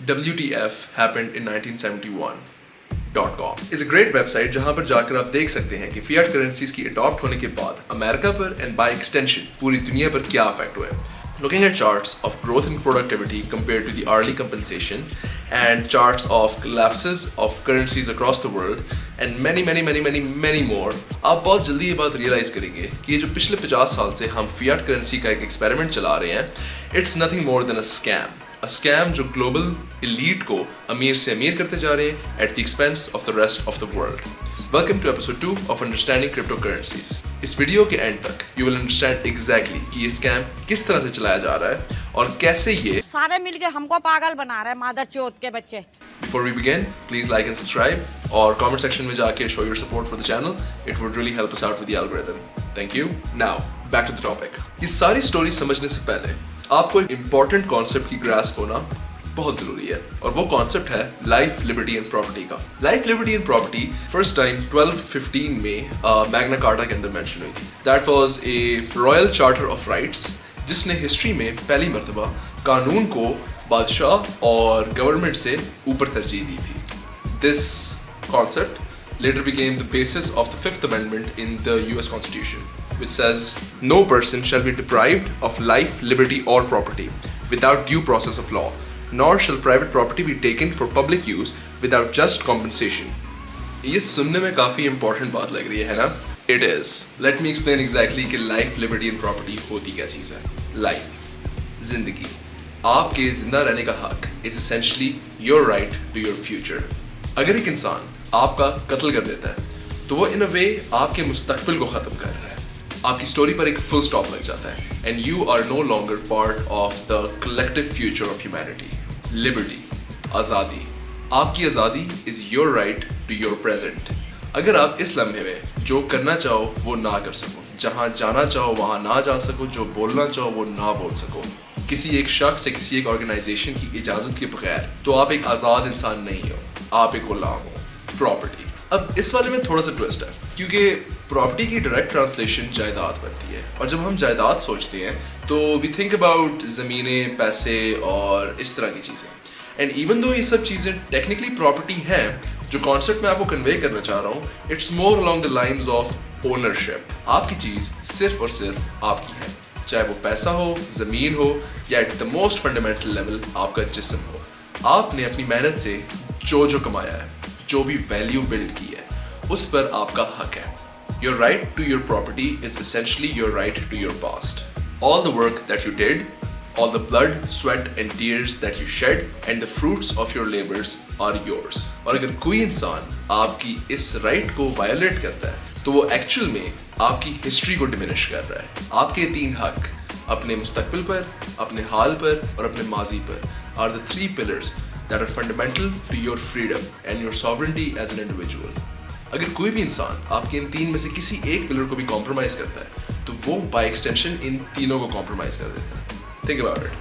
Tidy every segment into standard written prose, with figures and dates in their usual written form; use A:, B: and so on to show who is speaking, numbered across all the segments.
A: WTF happened in 1971.com is a great website जहां पर जाकर आप देख सकते हैं कि फिएट करेंसीज की अडॉप्ट होने के बाद अमेरिका पर एंड बाय एक्सटेंशन पूरी दुनिया पर क्या इफेक्ट हुआ है. Looking at charts of growth in productivity compared to the hourly compensation and charts of collapses of currencies across the world and many more, आप बहुत जल्दी ये बात रियलाइज करेंगे कि ये जो पिछले 50 साल से हम फिएट करेंसी का एक एक्सपेरिमेंट चला रहे हैं, it's nothing more than a scam. A scam जो ग्लोबल elite को अमीर से अमीर करते जा रहे हैं at the expense of the rest of the world. Welcome to episode 2 of Understanding CryptoCurrencies. इस वीडियो के एंड तक you will understand exactly कि ये स्कैम किस तरह से चलाया जा रहा है और कैसे ये
B: सारे मिलके हमको पागल बना रहे हैं मादर चोद के बच्चे.
A: Before we begin, please like and subscribe और comment section में जाके show your support for the channel. It would really help us out with the algorithm. Thank you. Now, back to the topic. ये सारी story समझने से पहले आपको एक important concept की grasp होना बहुत जरूरी है और वो कॉन्सेप्ट है लाइफ, लिबर्टी एंड प्रॉपर्टी का. Life, liberty and property first time 1215 में मैग्ना कार्टा के अंदर मेंशन हुई थी. That was a royal charter of rights जिसने हिस्ट्री में पहली मर्तबा कानून को बादशाह और गवर्नमेंट से ऊपर तरजीह दी थी. This concept later became the basis of the Fifth Amendment in the US Constitution, which says no person shall be deprived of life, liberty or property without due process of law, nor shall private property be taken for public use without just compensation. ये सुनने में काफी important बात लग रही है ना? It is. Let me explain exactly कि life, liberty and property होती क्या चीज़ है. Life, जिंदगी, आपके जिंदा रहने का हक is essentially your right to your future. अगर एक इंसान आपका कत्ल कर देता है तो वो इन अ वे आपके मुस्तकबिल को खत्म कर रहा है. आपकी स्टोरी पर एक फुल स्टॉप लग जाता है and you are no longer part of the collective future of humanity. Liberty, आज़ादी. आपकी आज़ादी is your right to your present. अगर आप इस लम्हे में जो करना चाहो वो ना कर सको, जहाँ जाना चाहो वहाँ ना जा सको, जो बोलना चाहो वो ना बोल सको, किसी एक शख्स या किसी एक ऑर्गेनाइजेशन की इजाज़त के बगैर, तो आप एक आज़ाद इंसान नहीं हो, आप एक गुलाम हो. प्रॉपर्टी. अब इस वाले में थोड़ा सा ट्विस्ट है क्योंकि प्रॉपर्टी की डायरेक्ट ट्रांसलेशन जायदाद बनती है और जब हम जायदाद सोचते हैं तो वी थिंक अबाउट ज़मीनें, पैसे और इस तरह की चीज़ें. एंड इवन दो ये सब चीज़ें टेक्निकली प्रॉपर्टी हैं, जो कॉन्सेप्ट मैं आपको कन्वे करना चाह रहा हूँ, it's more along the lines of ownership. आपकी चीज़ सिर्फ और सिर्फ आपकी है, चाहे वो पैसा हो, ज़मीन हो या at the most fundamental level आपका जिस्म हो. आपने अपनी मेहनत से जो कमाया है, जो भी वैल्यू बिल्ड की है, उस पर आपका हक है. Your right to your property is essentially your right to your past. All the work that you did, all the blood, sweat and tears that you shed and the fruits of your labors are yours. और अगर कोई इंसान आपकी इस right को violet करता है तो वो एक्चुअल में आपकी हिस्ट्री को डिमिनिश कर रहा है. आपके 3 हक, अपने मुस्तकबिल पर, अपने हाल पर और अपने माजी पर, are the 3 pillars that are fundamental to your freedom and your sovereignty as an individual. अगर कोई भी इंसान आपके इन 3 में से किसी एक पिलर को भी कॉम्प्रोमाइज करता है तो वो बाय एक्सटेंशन इन तीनों को कॉम्प्रोमाइज कर देता है. Think about it.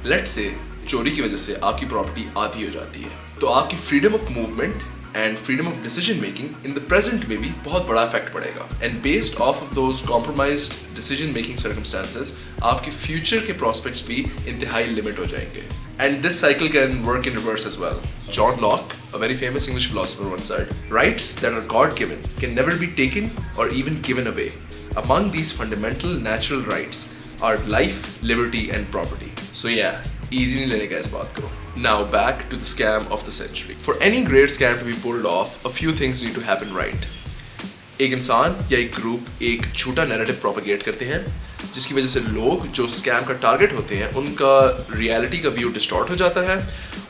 A: Let's say चोरी की वजह से आपकी प्रॉपर्टी आधी हो जाती है तो आपकी freedom of movement and freedom of decision making in the present में भी बहुत बड़ा इफेक्ट पड़ेगा. And based of those compromised decision making circumstances आपके फ्यूचर के प्रॉस्पेक्ट्स भी इंतहाई लिमिट हो जाएंगे. And this cycle can work in reverse as well. John Locke, a very famous English philosopher, once said, "Rights that are God-given can never be taken or even given away. Among these fundamental natural rights are life, liberty and property." So yeah, easy नहीं लेने का इस बात को. Now back to the scam of the century. For any great scam to be pulled off, a few things need to happen right. एक इंसान या एक ग्रुप एक झूठा नैरेटिव प्रोपेगेट करते हैं जिसकी वजह से लोग जो स्कैम का टारगेट होते हैं उनका रियलिटी का व्यू डिस्टॉर्ट हो जाता है,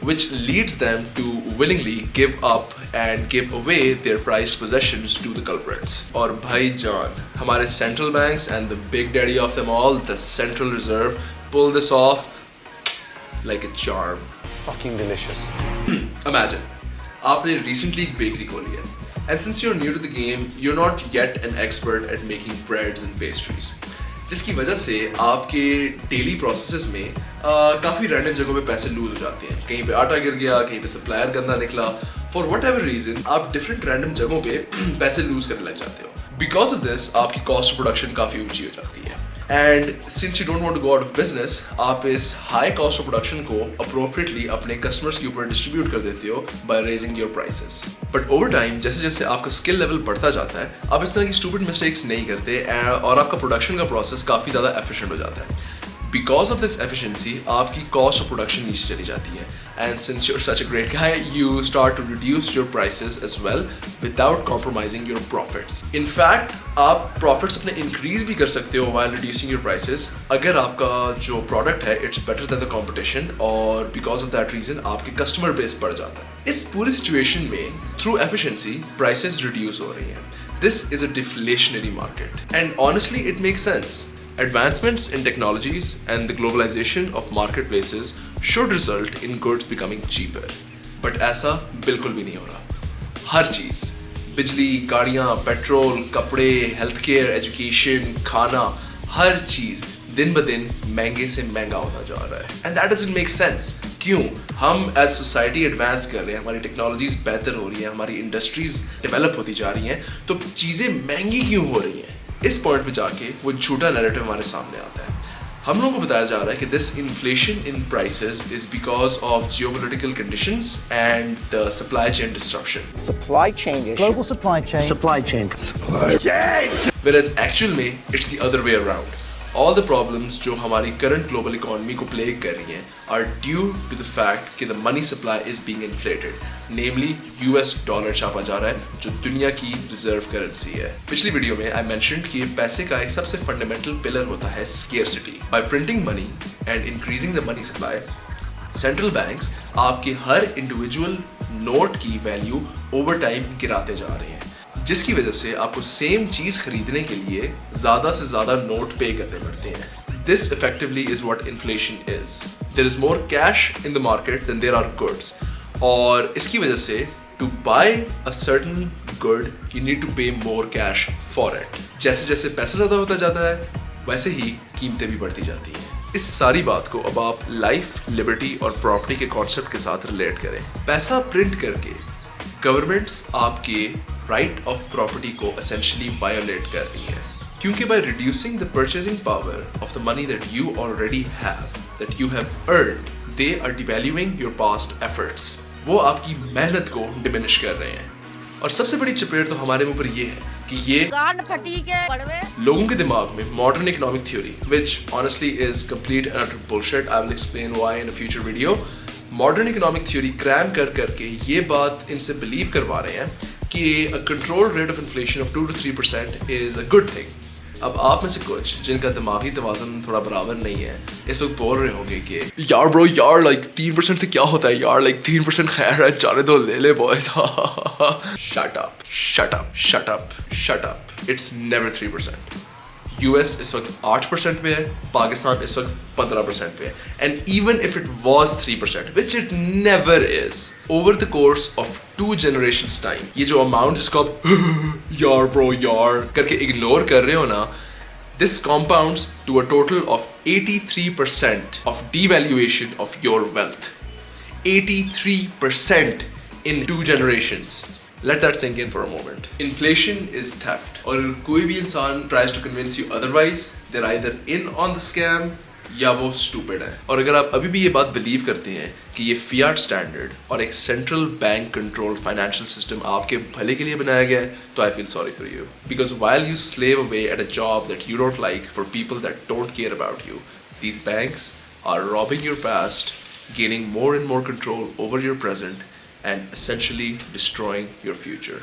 A: which leads them to willingly give up and give away their prized possessions to the culprits. और भाईजान, हमारे central banks and the big daddy of them all, the Central Reserve, pull this off like a charm.
C: Fucking delicious.
A: Imagine, आपने recently एक bakery खोली है. And since you're new to the game, you're not yet an expert at making breads and pastries. जिसकी वजह से आपके daily processes में काफ़ी रैंडम जगहों पे पैसे लूज हो जाते हैं. कहीं पे आटा गिर गया, कहीं पे सप्लायर गंदा निकला. फॉर वट एवर रीजन आप डिफरेंट रैंडम जगहों पे पैसे लूज करने लग जाते हो. बिकॉज ऑफ दिस आपकी कॉस्ट ऑफ प्रोडक्शन काफ़ी ऊंची हो जाती है. And since you don't want to go out of business, आप इस हाई कॉस्ट ऑफ प्रोडक्शन को अप्रोप्रिएटली अपने कस्टमर्स के ऊपर डिस्ट्रीब्यूट कर देते हो by raising your prices. But over time जैसे जैसे आपका स्किल लेवल बढ़ता जाता है, आप इस तरह की स्टूपिड मिस्टेक्स नहीं करते और आपका प्रोडक्शन का प्रोसेस काफ़ी ज़्यादा एफिशिएंट हो जाता है. Because of this efficiency, आपकी cost of production नीचे चली जाती है. And since you're such a great guy, you start to reduce your prices as well without compromising your profits. In fact, आप profits अपने increase भी कर सकते हो while reducing your prices अगर आपका जो product है it's better than the competition और because of that reason आपके customer base बढ़ जाता है. इस पूरी situation में through efficiency prices reduce हो रही हैं. This is a deflationary market and honestly it makes sense. Advancements in technologies and the globalization of marketplaces should result in goods becoming cheaper. But ऐसा बिल्कुल भी नहीं हो रहा. हर चीज़, बिजली, गाड़ियाँ, पेट्रोल, कपड़े, हेल्थ केयर, एजुकेशन, खाना, हर चीज़ दिन ब दिन महंगे से महंगा होता जा रहा है. And that doesn't make sense. क्यों? हम as society advance कर रहे हैं, हमारी टेक्नोलॉजीज बेहतर हो रही हैं, हमारी इंडस्ट्रीज डेवलप होती जा रही हैं, तो चीज़ें महंगी क्यों हो रही हैं? इस पॉइंट पे जाके वो झूठा नैरेटिव हमारे सामने आता है. हम लोगों को बताया जा रहा है कि this inflation in prices is because of geopolitical conditions and the supply chain disruption.
C: Supply chain issue.
D: Global supply chain.
C: Supply chain.
A: Whereas actual में it's the other way around. All the problems जो हमारी current global economy को plague कर रही हैं are due to the fact कि the money supply is being inflated. Namely, US dollar छापा जा रहा है जो दुनिया की reserve currency है. पिछली वीडियो में I mentioned कि पैसे का एक सबसे fundamental pillar होता है scarcity. By printing money and increasing the money supply, central banks आपके हर individual note की value over time गिराते जा रहे हैं, जिसकी वजह से आपको सेम चीज खरीदने के लिए ज्यादा से ज्यादा नोट पे करने पड़ते हैं. This effectively is what inflation is. There is more cash in the market than there are goods. और इसकी वजह से to buy a certain good you need to pay more cash for it. जैसे जैसे पैसा ज्यादा होता जाता है वैसे ही कीमतें भी बढ़ती जाती हैं. इस सारी बात को अब आप लाइफ, लिबर्टी और प्रॉपर्टी के कॉन्सेप्ट के साथ रिलेट करें. पैसा प्रिंट करके गवर्नमेंट्स आपके राइट ऑफ प्रॉपर्टी को एसेंशियली वायोलेट कर रही है, क्योंकि by reducing the purchasing power of the money that you already have, that you have earned, they are devaluing your past efforts. वो आपकी मेहनत को डिमिनिश कर रहे हैं. और सबसे बड़ी चपेट तो हमारे ऊपर ये है कि ये
B: गांड फटी के बड़वे
A: लोगों के दिमाग में modern economic theory, which honestly is complete and utter bullshit. I will explain why in a future video. Modern economic theory cram कर करके ये बात इनसे बिलीव करवा रहे हैं कि a control rate of inflation of 2 to 3% is a good thing. अब आप में से कुछ जिनका दिमागी तवाज़ुन थोड़ा बराबर नहीं है इस वक्त बोल रहे होंगे कि यार ब्रो यार लाइक 3% से क्या होता है यार, लाइक 3% खैर है, जाने दो, ले ले boys. Shut up shut up shut up shut up. It's never 3%. US इस वक्त 8% पे है, पाकिस्तान इस वक्त 15% पे है. And even if it was 3%, which it never is, over the course of 2 generations time, ये जो अमाउंट जिसको आप यार ब्रो यार करके इग्नोर कर रहे हो ना, this compounds to a total of 83% of devaluation of your wealth. 83% in 2 generations. Let that sink in for a moment. Inflation is theft. और अगर कोई भी इंसान tries to convince you otherwise, they're either in on the scam या वो stupid है. और अगर आप अभी भी ये बात believe करते हैं कि ये fiat standard और एक central bank controlled financial system आपके भले के लिए बनाया गया है, तो I feel sorry for you. Because while you slave away at a job that you don't like for people that don't care about you, these banks are robbing your past, gaining more and more control over your present, and essentially destroying your future.